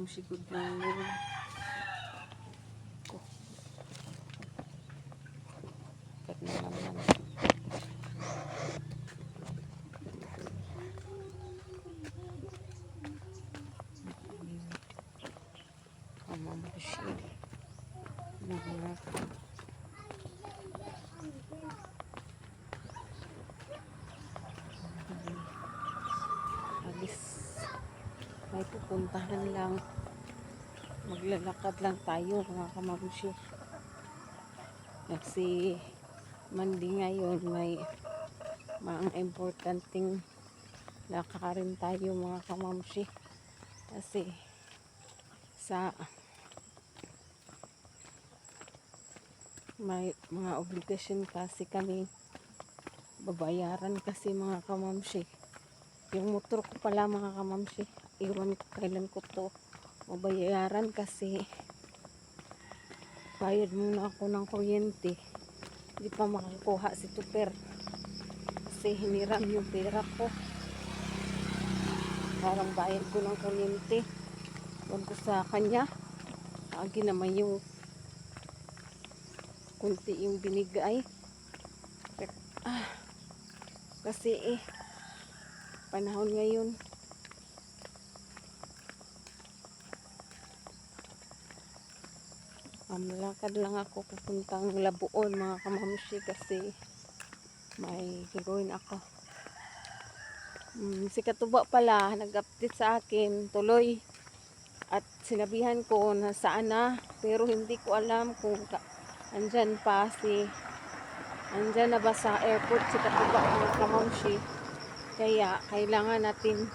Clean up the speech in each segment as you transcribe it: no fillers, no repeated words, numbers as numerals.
kamamshi good morning. Ko. Kat na naman. Kamamshi. Alis. May pupuntahan lang. Maglalakad lang tayo mga kamamshi. Kasi Monday ngayon may mga importanteng lakarin tayo mga kamamshi. Kasi sa may mga obligasyon kasi kami babayaran kasi mga kamamshi. Yung motor ko pala mga kamamshi, iwan ko kailan ko to mabayaran kasi bayad muna ako ng kuryente. Hindi pa makakuha si Tuper kasi hiniram yung pera ko. Parang bayad ko ng kuryente. Iwan ko sa kanya. Agi naman yung kunti yung binigay. Kasi panahon ngayon malakad lang ako pupuntang Labuon mga kamamshi kasi may gagawin ako. Si Katuba pala nag-update sa akin tuloy at sinabihan ko na saan na, pero hindi ko alam kung andyan na ba sa airport si Katuba mga kamamshi. Kaya kailangan natin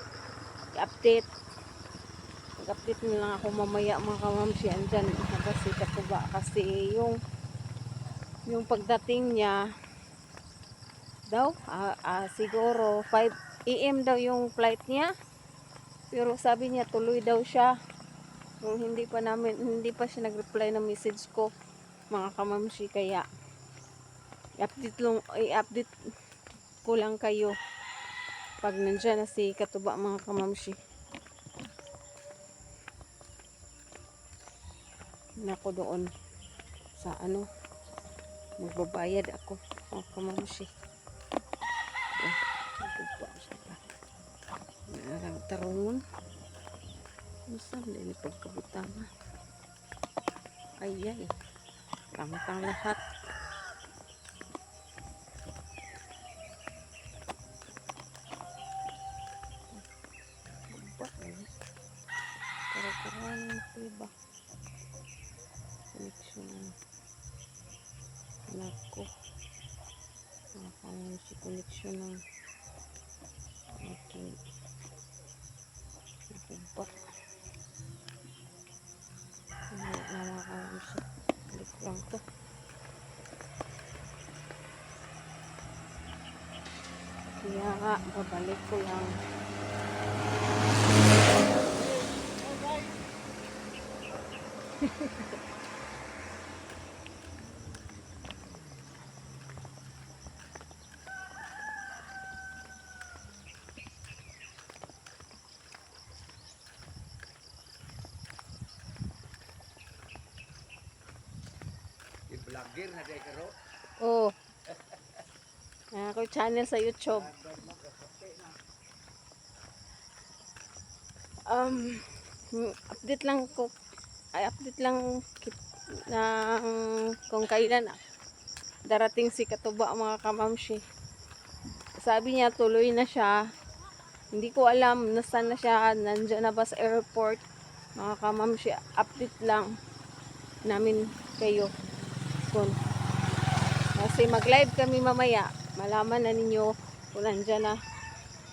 i-update. Mag-update na lang ako mamaya mga kamamshi, andyan na ba si Katuba kasi yung pagdating niya daw siguro 5 AM daw yung flight niya, pero sabi niya tuloy daw siya. Kung hindi pa siya nag-reply ng message ko mga kamamshi, kaya i-update ko lang kayo pag nandiyan na si Katuba mga kamamshi. Nako doon sa magbabayad ako mga kamamshi. Tarungon minsan din pagkabutanga ay tangtang lahat. Para-paraan diba connection nako si connection ng aking nakuba namakaroon siya balik lang to. Kaya nga babalik ko lang. Vlogger na day karo. Oh. Ako channel sa YouTube. Update lang ng kung kailan darating si Katuba mga kamamshi. Sabi niya tuloy na siya. Hindi ko alam nasaan na siya, nandiyan na ba sa airport mga kamamshi. Update lang namin kayo kasi mag-live kami mamaya, malaman na ninyo kung nandyan na,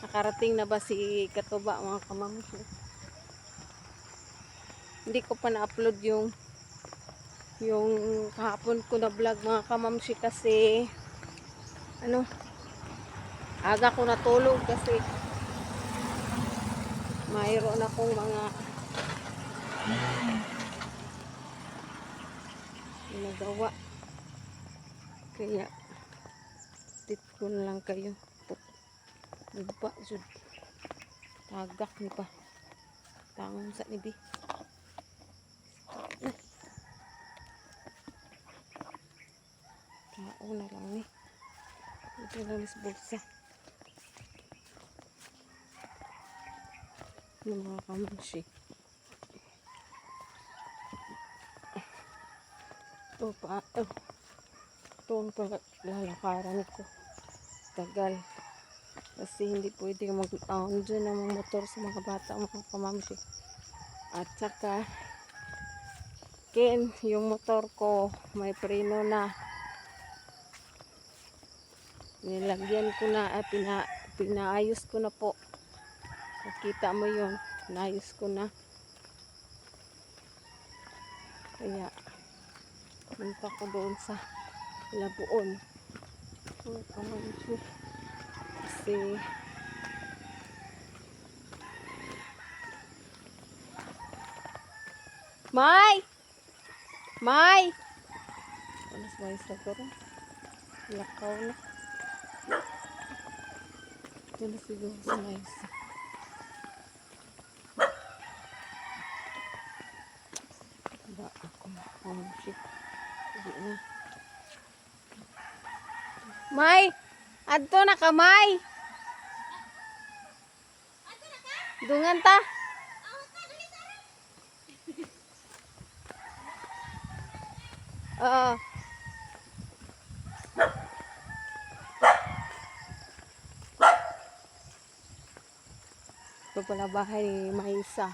nakarating na ba si Katuba mga kamamshi. Hindi ko pa na-upload yung kahapon ko na vlog mga kamamshi kasi aga ko natulog kasi mayroon akong mga ginagawa. Kaya tit ko na lang kayo. Nagpa tagak ni pa tangon sa nibi. na lang ni. Ito lang is bulsa. Yung mga kamushi. Ito pa. Ito ang lalakaran ko. Tagal. Kasi hindi pwede mag-on dyan ng mga motor sa mga bata, mga kamamshi. At saka, yung motor ko may preno na. Nilagyan ko na, pinaayos ko na po. Nakita mo yun, pinaayos ko na. Kaya, punta ko doon sa Labuon. Oh, kamamshi. Kasi, May! Alas ba yung siguro? Lakaw na. Ito na siguro sa Maysa. Ba ako na. Oh shit. Hindi na. May! Adto na ka, May! Dungan ta? Oo. Ito pala bahay ni Maysa.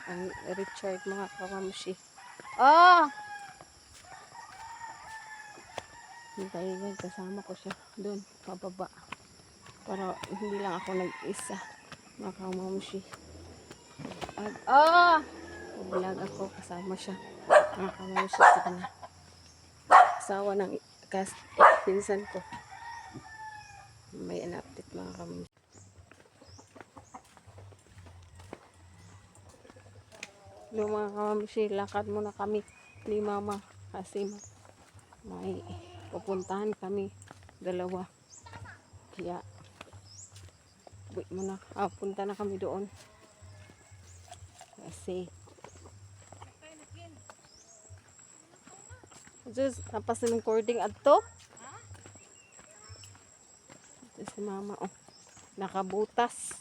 Ang Richard, mga kamamshi. Oh! Hintayin, kasama ko siya doon, pababa. Para hindi lang ako nag-isa, mga kamamshi. At, vlog ako, kasama siya. Mga kamamshi sa kanya. Asawa ng pinsan ko. May in-update mga kamamshi. No, mga kamamshi, lakad muna kami ni mama kasi may pupuntahan kami dalawa. Kaya wait muna, punta na kami doon kasi just tapos ng recording adto. Ito si mama, nakabutas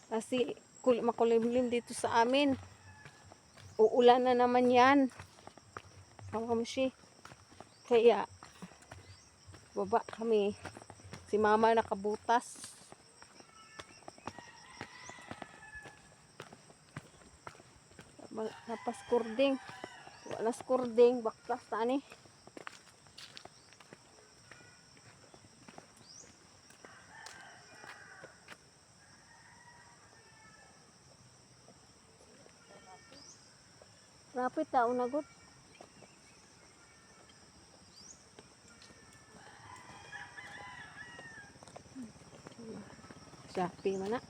kasi makulimlim dito sa amin. Uulan na naman yan, kamamshi. Kaya baba kami, si mama nakabutas. Tapos skording, wala skording, baklas tani. Rapid ta unagot. Shopee man na.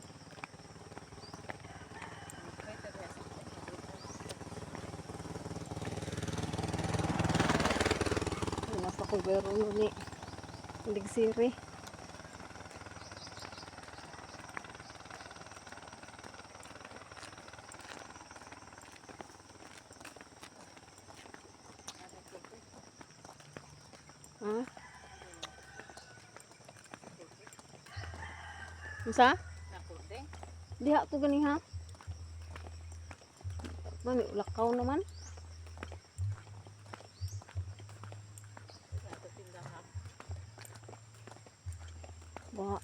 Wala pa ko garo ni Ligsiri. Ha? Unsa? Nakurdeng. Diha ko gani ha. Mami lakaw naman. Ba.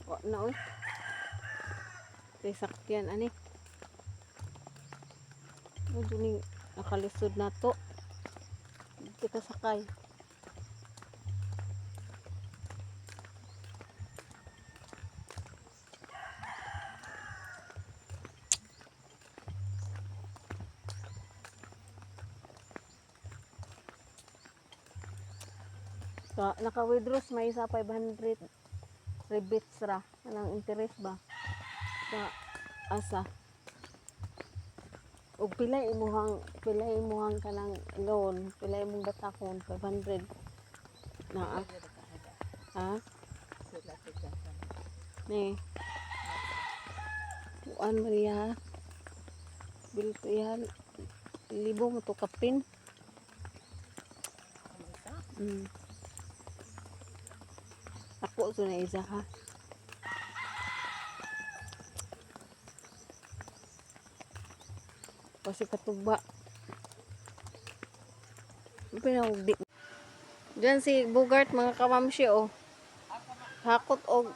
Wa na oy. Kay sakyan ani. Medyo ni nakalisod na to. Dito ka sakay. Naka-withdraws may isa 500 rebates ra anang interest ba sa asa ug pila imuhang kanang loan, pila imong batakon 500 na ha ni kuan Maria bil yan libo mo to kapin. dako so na isa ha. Kasi katugba. Pinawagdi. Diyan si Bugart mga kamamshi oh. Hakot og.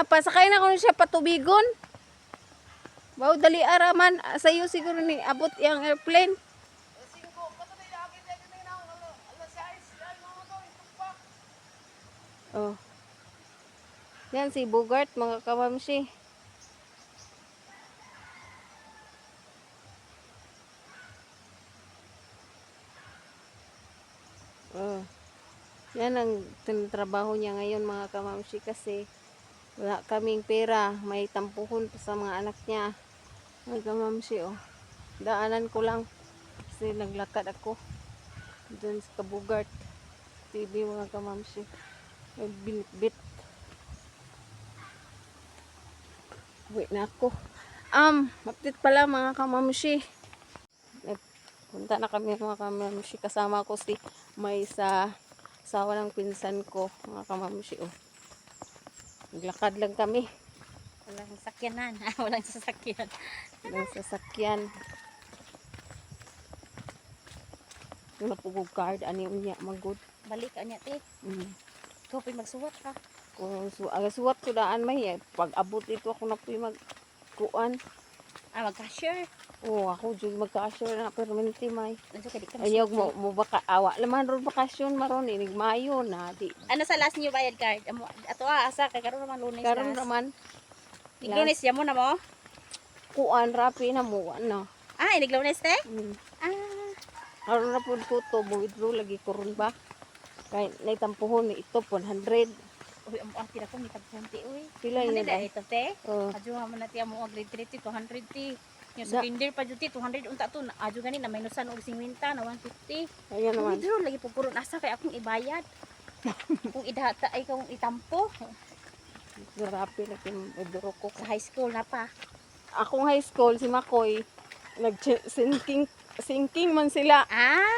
Pasakay na ko siya patubigon. Baw dali araman sayo siguro ni abot yang airplane. Oh. Yan si Bugart mga kamamshi. Oh. Yan ang trabaho niya ngayon mga kamamshi kasi wala kaming pera. May tampuhon pa sa mga anak niya. Mga kamamshi oh. Daanan ko lang kasi naglakad ako doon sa Kabugart TV mga kamamshi. Binitbit. Wait na ako. Update pala mga kamamshi. Punta na kami mga kamamshi. Kasama ko si May sa asawa ng pinsan ko mga kamamshi. Oh. Naglakad lang kami. Walang sasakyanan. Walang sasakyan. Walang sasakyan. Wala po card. Ano yung niya magod. Balik ka niya, te. Ikaw pa magsuwat ka. Kung suwat ko daan may pag abot ito ako na po magkuan. Mag-cashier. Oo, ako dyan magka-assure na permanente may. Nandiyo ka di ka Ayaw mo baka awa. Laman ron bakasyon maron inig Mayo na di. Ano sa last niyo bayad card? Ato asa kay karon naman Lunes. Karon naman Lunes ya mo na mo? kuan rapi na mo ano. Inig Lunes te? Karon na pud ko to withdraw lagi ko ron ba. Kay naitampuhon ni ito 100. Uy, ang tira ko ni tagpunti uy. Pila Ano yun na ay? ito te? Oh. Adyo nga man natin mo grade 3 200 ti. Yung sa kinder pa juti 200 unta to. Adyo gani na minusan og 50 na 150. Ayan naman. Withdraw lagi po puro nasa kay akong ibayad. Kung idata ay kung itampo Rapi na withdraw ko. sa high school na pa. Akong high school si Makoy sinking man sila.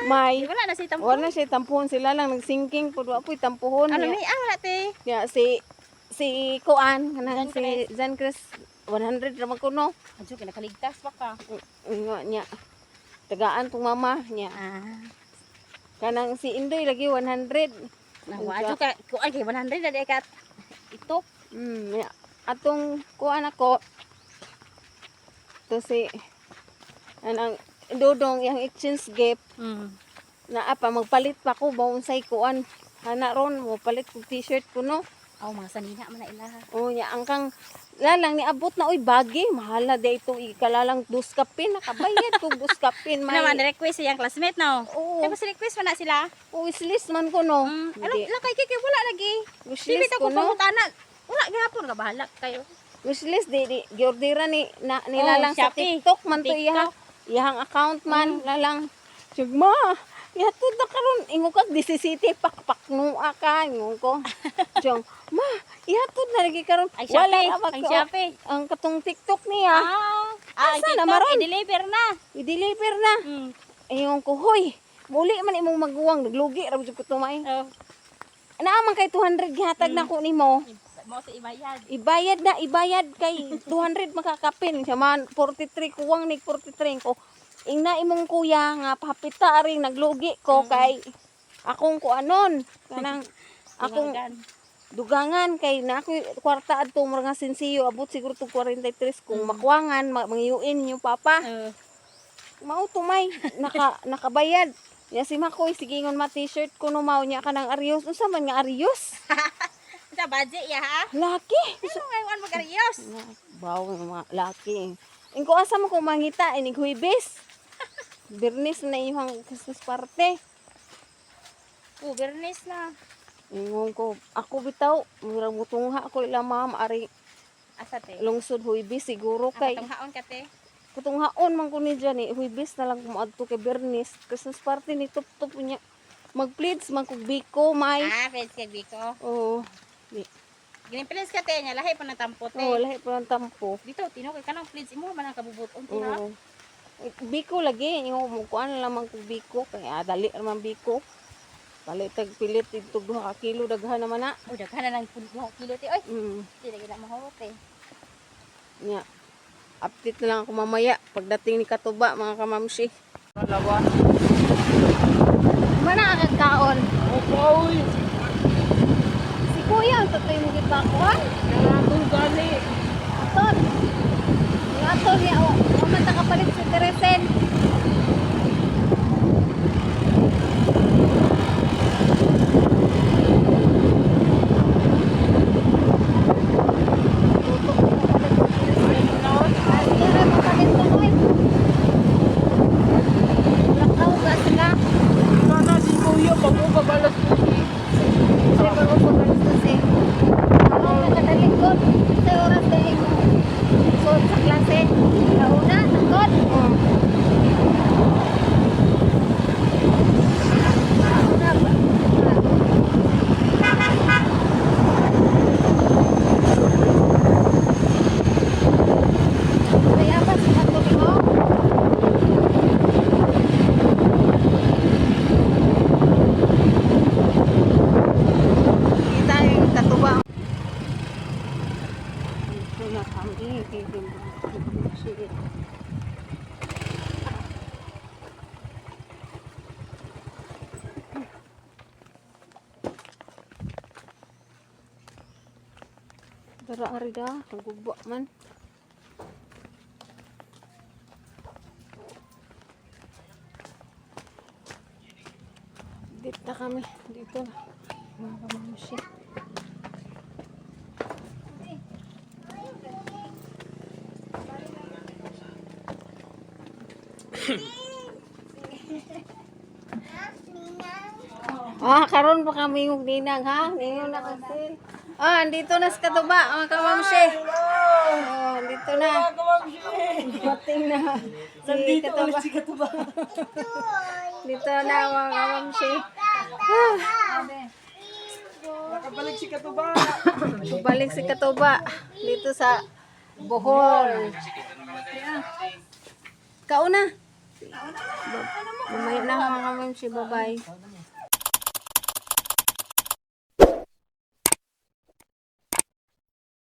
May Wala na si tampo. wala siya tampuhon sila lang nagsinking pud wa po'y tampuhon. Ano Niya- ni wala te. Ya si Kuan kanang Jan si Jan Chris 100 ra man kuno. Adyo kinakaligtas pa ka. Nga niya. Tagaan tong mama niya. Kanang si Indoy lagi 100. Adyo ka kuan kay 100 na di ka ito. Ya. Atong Kuan ako to si anang dodong yang exchange gift na apa magpalit pa ko baunsay kuan ana ron mo palit ko t-shirt ko no. Aw mga sanina man na ilaha. Oh nya ang kang lalang ni abot na oy bagi mahala day ito ikalalang dos kapin nakabayad kog dos kapin May may naman request siyang classmate no. oo Tapos request man na sila. wishlist man ko no. Ano lakay kay wala lagi. Wishlist Dili ta ko ko no. pangutanan. Wala gihapon ka bahala kayo. Wishlist di giordera ni nilalang sa Shopee. TikTok man to TikTok. iyang account man lalang sugma yatud na karon ingo kag disisiti pakpaknua ka ingo ko jong ma yatud na lagi karon Ay wala Shopee, na ba ang ko Shopee. ang katong TikTok niya Asa TikTok, na maron? i-deliver na. i-deliver na ingo ko hoy muli man imong maguwang naglugi ra jud ko tumay Oh, naamang kay 200 gihatag na ko nimo mo sa ibayad. ibayad kay 200 makakapin siya man 43 kuwang ni 43 ko ingna imong kuya nga papita ring naglugi ko kay akong kuanon kanang akong dugangan kay na ako kwarta adto mga sensiyo abot siguro to 43 kung makwangan mangiyuin yung papa mao tumay nakabayad ya si Makoy sige ngon ma t-shirt ko no mao nya kanang Arios unsa man nga Arios Sa budget ya ha? laki Ano ngayon mag-arios? baw mga laki ingko asa mo ko mangita inig Huwebes Birnis na iyong Christmas party Bernes na. ingon ko ako bitaw murang mutungha ko ila ma'am ari Asa te? lungsod Huwebes siguro kay Katong haon ka te? katunghaon man ko ni dyan Huwebes na lang kumadto kay Birnis Christmas party ni tup-tup niya mag-pleads man kog biko may Friends kay Biko. oo Ginipilis ka te niya, lahi pa ng tampo te. oo lahi pa ng tampo Dito, tinok ka ng please. Imo man ang kabubuton te ha? oo biko lagi yung mo kuan lamang kog biko kay dali naman biko Palitag pilit itog 2 ka kilo daghan naman na. O, daghan na lang po kilo ti. Oy, Mm. di lagi na mahawat eh. Nya. Update na lang ako mamaya pagdating ni Katuba mga kamamshi. Dalawa. Mana kagkaon? Oy. Si Kuya ang tatoy mo gipakuan. Nangatong gani. Aton. Yung aton niya o man ta kapalit si Teresen. Sana si Kuya bago babalas ko. Kita yung Katuba. Ito na kami. Sige. Dara arida, gubo man. Dito na kami. Dito na. Mga kamamshi. Karon pa kami yung ninang ha. Ningon na kasi. Andito na sa Katuba, mga kamamshi. Dito na. Mating na. Si Katuba. Dito na mga kamamshi. Nakabalik si Katuba. Balik si Katuba. Dito sa Bohol. Kauna. Mamaya na mga kamamshi. Bye-bye.